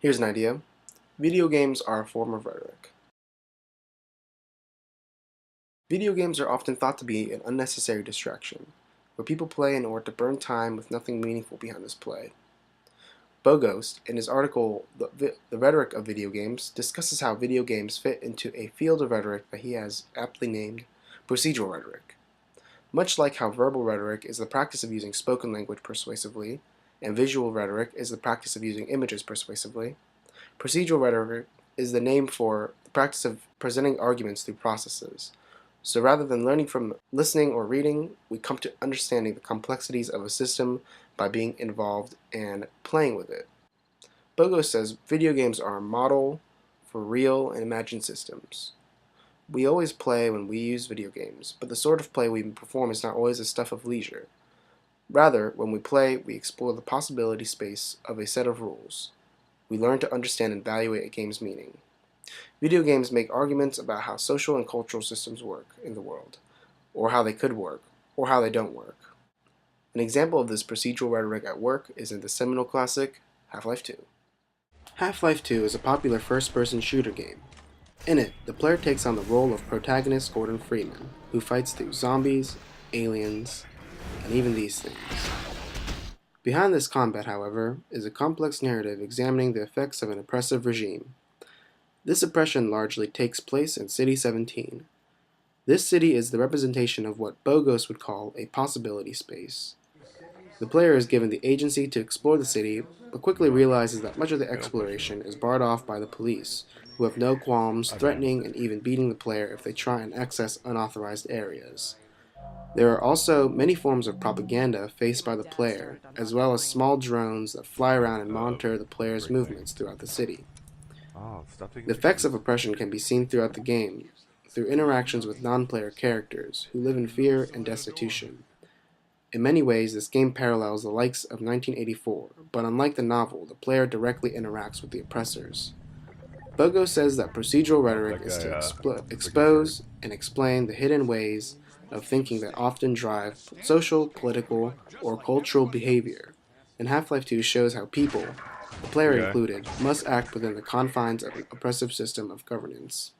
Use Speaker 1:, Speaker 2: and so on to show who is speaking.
Speaker 1: Here's an idea. Video games are a form of rhetoric. Video games are often thought to be an unnecessary distraction, where people play in order to burn time with nothing meaningful behind this play. Bogost, in his article The Rhetoric of Video Games, discusses how video games fit into a field of rhetoric that he has aptly named procedural rhetoric. Much like how verbal rhetoric is the practice of using spoken language persuasively, and visual rhetoric is the practice of using images persuasively, procedural rhetoric is the name for the practice of presenting arguments through processes. So rather than learning from listening or reading, we come to understanding the complexities of a system by being involved and playing with it. Bogo says video games are a model for real and imagined systems. We always play when we use video games, but the sort of play we perform is not always the stuff of leisure. Rather, when we play, we explore the possibility space of a set of rules. We learn to understand and evaluate a game's meaning. Video games make arguments about how social and cultural systems work in the world, or how they could work, or how they don't work. An example of this procedural rhetoric at work is in the seminal classic, Half-Life 2. Half-Life 2 is a popular first-person shooter game. In it, the player takes on the role of protagonist Gordon Freeman, who fights through zombies, aliens, and even these things. Behind this combat, however, is a complex narrative examining the effects of an oppressive regime. This oppression largely takes place in City 17. This city is the representation of what Bogost would call a possibility space. The player is given the agency to explore the city, but quickly realizes that much of the exploration is barred off by the police, who have no qualms threatening and even beating the player if they try and access unauthorized areas. There are also many forms of propaganda faced by the player, as well as small drones that fly around and monitor the player's movements throughout the city. The effects of oppression can be seen throughout the game, through interactions with non-player characters, who live in fear and destitution. In many ways, this game parallels the likes of 1984, but unlike the novel, the player directly interacts with the oppressors. Bogo says that procedural rhetoric is to expose and explain the hidden ways of thinking that often drive social, political, or cultural behavior, and Half-Life 2 shows how people, the player included, must act within the confines of an oppressive system of governance.